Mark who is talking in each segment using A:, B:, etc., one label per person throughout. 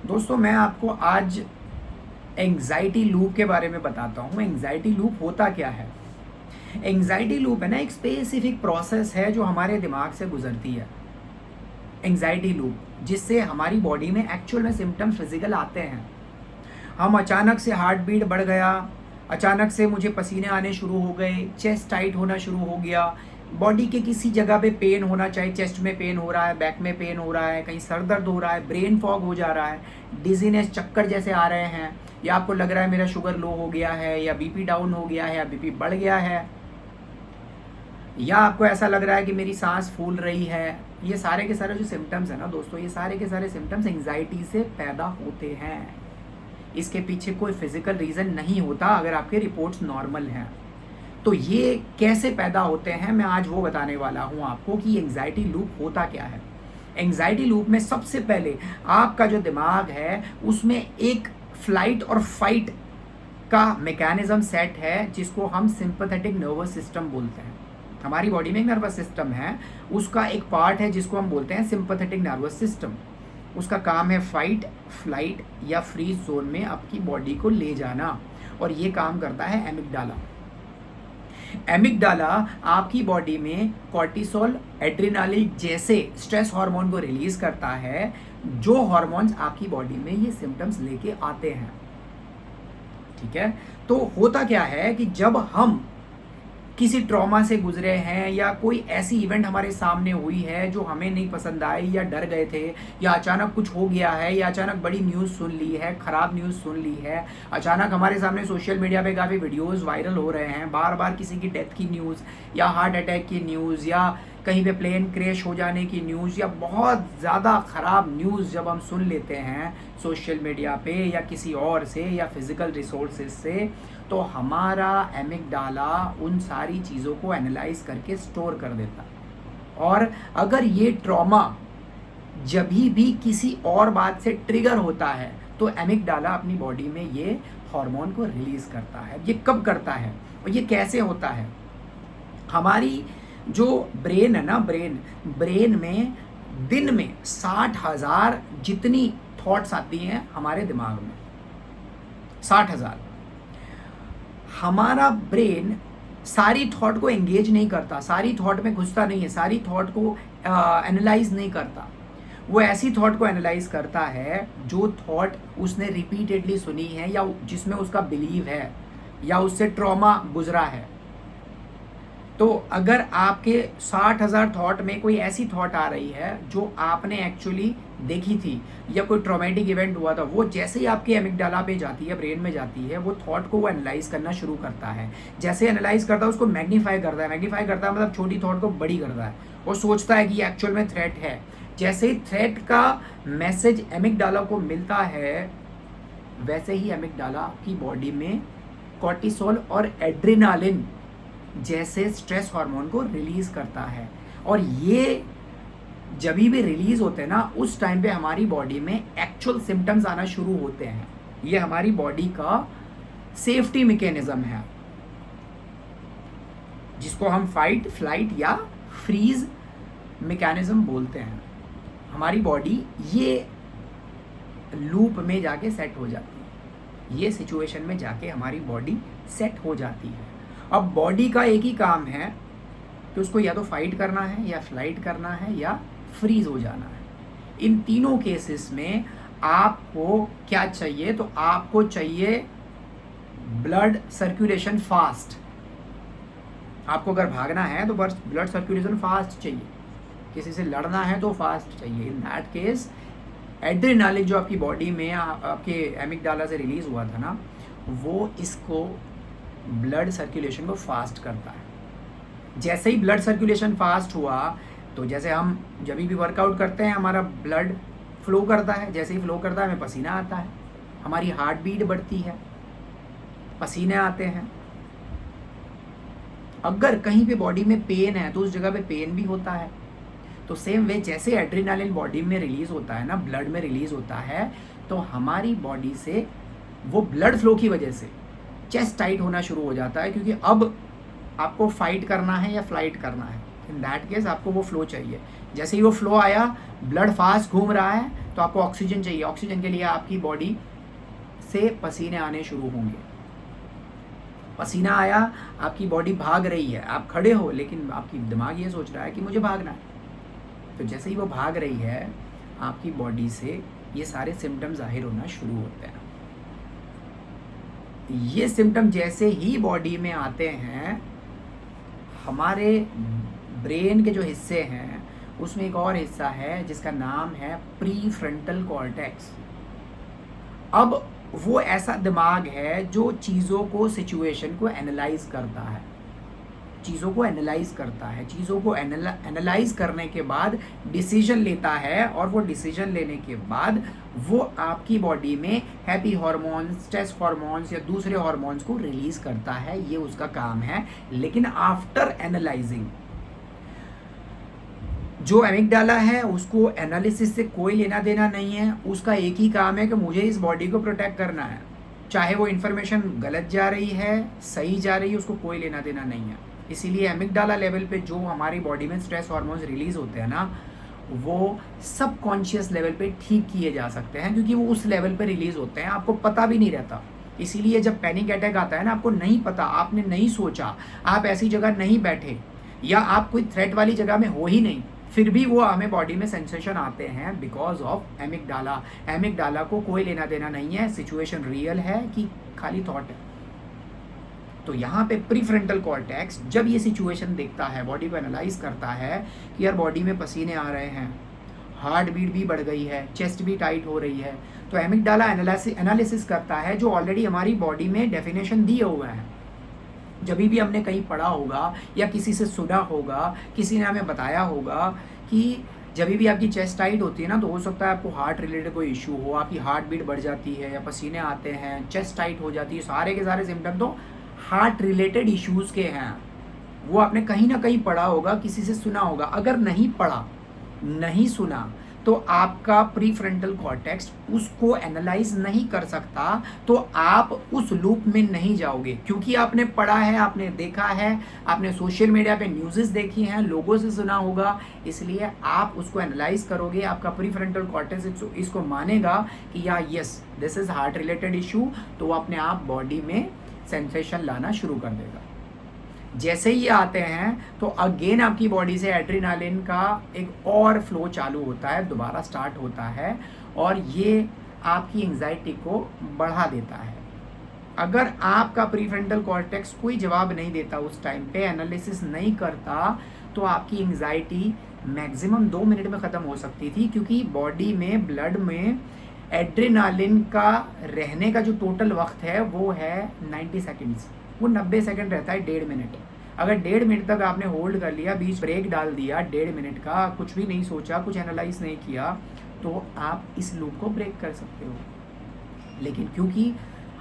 A: दोस्तों मैं आपको आज एंग्जाइटी लूप के बारे में बताता हूँ। एंग्जाइटी लूप होता क्या है? एंग्जाइटी लूप है ना, एक स्पेसिफिक प्रोसेस है जो हमारे दिमाग से गुजरती है। एंग्जाइटी लूप जिससे हमारी बॉडी में एक्चुअल में सिम्टम्स फिजिकल आते हैं। हम अचानक से हार्ट बीट बढ़ गया, अचानक से मुझे पसीने आने शुरू हो गए, चेस्ट टाइट होना शुरू हो गया, बॉडी के किसी जगह पे पेन होना चाहिए, चेस्ट में पेन हो रहा है, बैक में पेन हो रहा है, कहीं सर दर्द हो रहा है, ब्रेन फॉग हो जा रहा है, डिजीनेस, चक्कर जैसे आ रहे हैं, या आपको लग रहा है मेरा शुगर लो हो गया है, या बीपी डाउन हो गया है, या बीपी बढ़ गया है, या आपको ऐसा लग रहा है कि मेरी सांस फूल रही है। ये सारे के सारे जो सिम्टम्स है ना दोस्तों, ये सारे के सारे सिम्टम्स एंग्जाइटी से पैदा होते हैं। इसके पीछे कोई फिजिकल रीज़न नहीं होता अगर आपके रिपोर्ट्स नॉर्मल हैं। तो ये कैसे पैदा होते हैं मैं आज वो बताने वाला हूँ आपको कि एंग्जाइटी लूप होता क्या है। एंग्जाइटी लूप में सबसे पहले आपका जो दिमाग है उसमें एक फ्लाइट और फाइट का मैकेनिज्म सेट है जिसको हम सिंपैथेटिक नर्वस सिस्टम बोलते हैं। हमारी बॉडी में एक नर्वस सिस्टम है, उसका एक पार्ट है जिसको हम बोलते हैं सिंपैथेटिक नर्वस सिस्टम। उसका काम है फाइट, फ्लाइट या फ्रीज जोन में आपकी बॉडी को ले जाना, और ये काम करता है एमिगडाला। एमिगडाला आपकी बॉडी में कॉर्टिसोल, एड्रेनालिन जैसे स्ट्रेस हार्मोन को रिलीज करता है, जो हार्मोन्स आपकी बॉडी में ये सिम्टम्स लेके आते हैं। ठीक है, तो होता क्या है कि जब हम किसी ट्रॉमा से गुजरे हैं या कोई ऐसी इवेंट हमारे सामने हुई है जो हमें नहीं पसंद आई, या डर गए थे, या अचानक कुछ हो गया है, या अचानक बड़ी न्यूज़ सुन ली है, ख़राब न्यूज़ सुन ली है, अचानक हमारे सामने सोशल मीडिया पे काफ़ी वीडियोस वायरल हो रहे हैं, बार बार किसी की डेथ की न्यूज़, या हार्ट अटैक की न्यूज़, या कहीं पे प्लेन क्रैश हो जाने की न्यूज़, या बहुत ज़्यादा ख़राब न्यूज़ जब हम सुन लेते हैं सोशल मीडिया पे या किसी और से या फिज़िकल रिसोर्सेज से, तो हमारा एमिगडाला उन सारी चीज़ों को एनालाइज करके स्टोर कर देता। और अगर ये ट्रॉमा जब भी किसी और बात से ट्रिगर होता है तो एमिगडाला अपनी बॉडी में ये हार्मोन को रिलीज करता है। ये कब करता है और ये कैसे होता है? हमारी जो ब्रेन है ना, ब्रेन में दिन में 60,000 जितनी थॉट्स आती हैं हमारे दिमाग में, 60,000। हमारा ब्रेन सारी थॉट को एंगेज नहीं करता, सारी थॉट में घुसता नहीं है, सारी थॉट को एनालाइज नहीं करता। वो ऐसी थॉट को एनालाइज करता है जो थॉट उसने रिपीटेडली सुनी है, या जिसमें उसका बिलीव है, या उससे ट्रॉमा गुजरा है। तो अगर आपके 60,000 थॉट में कोई ऐसी थॉट आ रही है जो आपने एक्चुअली देखी थी, या कोई ट्रॉमेटिक इवेंट हुआ था, वो जैसे ही आपके एमिगडाला पे जाती है, ब्रेन में जाती है, वो थॉट को वो एनालाइज करना शुरू करता है। जैसे एनालाइज करता है उसको मैग्नीफाई करता है। मैग्नीफाई करता है मतलब छोटी थॉट को बड़ी करता है, और सोचता है कि ये एक्चुअल में थ्रेट है। जैसे ही थ्रेट का मैसेज एमिगडाला को मिलता है, वैसे ही एमिगडाला की बॉडी में कॉर्टिसोल और एड्रेनालिन जैसे स्ट्रेस हार्मोन को रिलीज करता है। और ये जब भी रिलीज होते हैं ना, उस टाइम पे हमारी बॉडी में एक्चुअल सिम्टम्स आना शुरू होते हैं। ये हमारी बॉडी का सेफ्टी मैकेनिज्म है जिसको हम फाइट, फ्लाइट या फ्रीज मैकेनिज्म बोलते हैं। हमारी बॉडी ये लूप में जाके सेट हो जाती है, ये सिचुएशन में जाके हमारी बॉडी सेट हो जाती है। अब बॉडी का एक ही काम है कि उसको या तो फाइट करना है, या फ्लाइट करना है, या फ्रीज हो जाना है। इन तीनों केसेस में आपको क्या चाहिए? तो आपको चाहिए ब्लड सर्कुलेशन फास्ट। आपको अगर भागना है तो ब्लड सर्कुलेशन फास्ट चाहिए, किसी से लड़ना है तो फास्ट चाहिए। इन दैट केस एड्रेनालिन जो आपकी बॉडी में आपके एमिगडाला से रिलीज हुआ था ना, वो इसको ब्लड सर्कुलेशन को फास्ट करता है। जैसे ही ब्लड सर्कुलेशन फास्ट हुआ, तो जैसे हम जब भी वर्कआउट करते हैं हमारा ब्लड फ्लो करता है, जैसे ही फ्लो करता है हमें पसीना आता है, हमारी हार्ट बीट बढ़ती है, पसीने आते हैं। अगर कहीं पे बॉडी में पेन है तो उस जगह पे पेन भी होता है। तो सेम वे जैसे एड्रेनालिन बॉडी में रिलीज होता है ना, ब्लड में रिलीज होता है, तो हमारी बॉडी से वो ब्लड फ्लो की वजह से चेस्ट टाइट होना शुरू हो जाता है, क्योंकि अब आपको फाइट करना है या फ्लाइट करना है। इन दैट केस आपको वो फ्लो चाहिए। जैसे ही वो फ्लो आया, ब्लड फास्ट घूम रहा है, तो आपको ऑक्सीजन चाहिए। ऑक्सीजन के लिए आपकी बॉडी से पसीने आने शुरू होंगे। पसीना आया, आपकी बॉडी भाग रही है, आप खड़े हो लेकिन आपकी दिमाग ये सोच रहा है कि मुझे भागना है। तो जैसे ही वो भाग रही है, आपकी बॉडी से ये सारे सिम्टम्स जाहिर होना शुरू होते हैं। ये सिम्टम जैसे ही बॉडी में आते हैं, हमारे ब्रेन के जो हिस्से हैं उसमें एक और हिस्सा है जिसका नाम है प्री फ्रंटल कॉर्टेक्स। अब वो ऐसा दिमाग है जो चीज़ों को, सिचुएशन को एनालाइज करता है, चीज़ों को एनालाइज करता है, चीज़ों को एनालाइज करने के बाद डिसीजन लेता है, और वो डिसीजन लेने के बाद वो आपकी बॉडी में हैप्पी हार्मोन्स, स्ट्रेस हार्मोन्स या दूसरे हार्मोन्स को रिलीज करता है। ये उसका काम है। लेकिन आफ्टर एनालाइजिंग, जो एमिगडाला है उसको एनालिसिस से कोई लेना देना नहीं है। उसका एक ही काम है कि मुझे इस बॉडी को प्रोटेक्ट करना है। चाहे वो इन्फॉर्मेशन गलत जा रही है, सही जा रही है, उसको कोई लेना देना नहीं है। इसीलिए एमिगडाला लेवल पे जो हमारी बॉडी में स्ट्रेस हार्मोन्स रिलीज होते हैं ना, वो सबकॉन्शियस लेवल पे ठीक किए जा सकते हैं, क्योंकि वो उस लेवल पे रिलीज होते हैं, आपको पता भी नहीं रहता। इसीलिए जब पैनिक अटैक आता है ना, आपको नहीं पता, आपने नहीं सोचा, आप ऐसी जगह नहीं बैठे, या आप कोई थ्रेट वाली जगह में हो ही नहीं, फिर भी वो हमें बॉडी में सेंसेशन आते हैं बिकॉज ऑफ एमिगडाला। एमिगडाला को कोई लेना देना नहीं है सिचुएशन रियल है कि खाली थॉट है। तो यहाँ पे प्रीफ्रंटल कॉर्टेक्स जब ये सिचुएशन देखता है, बॉडी को एनालाइज करता है कि यार बॉडी में पसीने आ रहे हैं, हार्ट बीट भी बढ़ गई है, चेस्ट भी टाइट हो रही है, तो एमिगडाला एनालिसिस करता है जो ऑलरेडी हमारी बॉडी में डेफिनेशन दिए हुए हैं। जब भी हमने कहीं पढ़ा होगा या किसी से सुना होगा, किसी ने हमें बताया होगा कि जब भी आपकी चेस्ट टाइट होती है ना, तो हो सकता है आपको हार्ट रिलेटेड कोई इशू हो, आपकी हार्ट बीट बढ़ जाती है या पसीने आते हैं, चेस्ट टाइट हो जाती है, सारे के सारे सिम्टम तो हार्ट रिलेटेड इश्यूज के हैं। वो आपने कहीं ना कहीं पढ़ा होगा, किसी से सुना होगा। अगर नहीं पढ़ा, नहीं सुना, तो आपका प्रीफ्रंटल कॉर्टेक्स उसको एनालाइज नहीं कर सकता, तो आप उस लूप में नहीं जाओगे, क्योंकि आपने पढ़ा है, आपने देखा है, आपने सोशल मीडिया पे न्यूज़ेस देखी हैं, लोगों से सुना होगा, इसलिए आप उसको एनालाइज करोगे। आपका प्रीफ्रंटल कॉर्टेक्स इसको मानेगा कि या yes this is heart related issue, तो वो अपने आप बॉडी में सेंसेशन लाना शुरू कर देगा। जैसे ही ये आते हैं तो अगेन आपकी बॉडी से एड्रेनालिन का एक और फ्लो चालू होता है, दोबारा स्टार्ट होता है, और ये आपकी एंजाइटी को बढ़ा देता है। अगर आपका प्रीफ्रंटल कॉर्टेक्स कोई जवाब नहीं देता, उस टाइम पे एनालिसिस नहीं करता, तो आपकी एंजाइटी मैक्सिमम 2 मिनट में ख़त्म हो सकती थी, क्योंकि बॉडी में, ब्लड में एड्रेनालिन का रहने का जो टोटल वक्त है वो है 90 सेकेंड्स। वो 90 सेकंड रहता है, 1.5 मिनट। अगर 1.5 मिनट तक आपने होल्ड कर लिया, बीच ब्रेक डाल दिया 1.5 मिनट का, कुछ भी नहीं सोचा, कुछ एनालाइज नहीं किया, तो आप इस लूप को ब्रेक कर सकते हो। लेकिन क्योंकि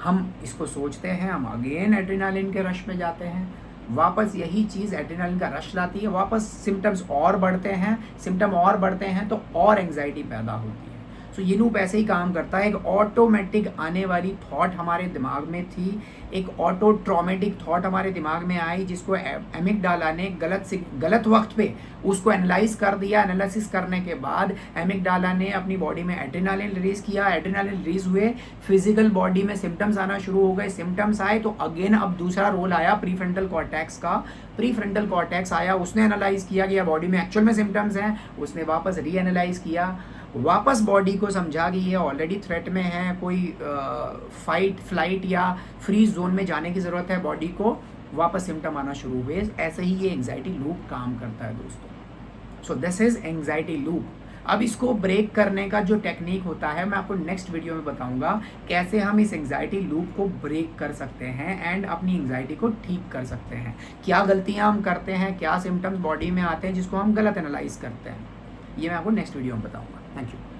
A: हम इसको सोचते हैं, हम अगेन एड्रेनालिन के रश में जाते हैं, वापस यही चीज़ एड्रेनालिन का रश लाती है, वापस सिम्टम्स और बढ़ते हैं, सिम्टम और बढ़ते हैं तो और एंग्जाइटी पैदा होती है। सो ये लूप ऐसे ही काम करता है। एक ऑटोमेटिक आने वाली थॉट हमारे दिमाग में थी, एक ऑटो ट्रॉमेटिक थॉट हमारे दिमाग में आई, जिसको एमिगडाला ने गलत वक्त पे उसको एनालाइज कर दिया। एनालिसिस करने के बाद एमिगडाला ने अपनी बॉडी में एड्रेनालिन रिलीज किया, एड्रेनालिन रिलीज हुए, फिजिकल बॉडी में सिम्टम्स आना शुरू हो गए। सिम्टम्स आए तो अगेन अब दूसरा रोल आया प्रीफ्रंटल कॉर्टेक्स का। प्रीफ्रंटल कॉर्टेक्स आया, उसने एनालाइज किया कि बॉडी में एक्चुअल में सिम्टम्स हैं, उसने वापस री एनालाइज किया, वापस बॉडी को समझा कि ये ऑलरेडी थ्रेट में है, कोई फाइट, फ्लाइट या फ्रीज जोन में जाने की ज़रूरत है, बॉडी को वापस सिम्टम आना शुरू हुए। ऐसे ही ये एंग्जाइटी लूप काम करता है दोस्तों। So this is anxiety loop. अब इसको ब्रेक करने का जो टेक्निक होता है, मैं आपको नेक्स्ट वीडियो में बताऊंगा कैसे हम इस एंग्जाइटी लूप को ब्रेक कर सकते हैं एंड अपनी एंग्जाइटी को ठीक कर सकते हैं। क्या गलतियां हम करते हैं, क्या सिम्टम्स बॉडी में आते हैं जिसको हम गलत एनालाइज करते हैं, ये मैं आपको नेक्स्ट वीडियो में बताऊंगा। Thank you.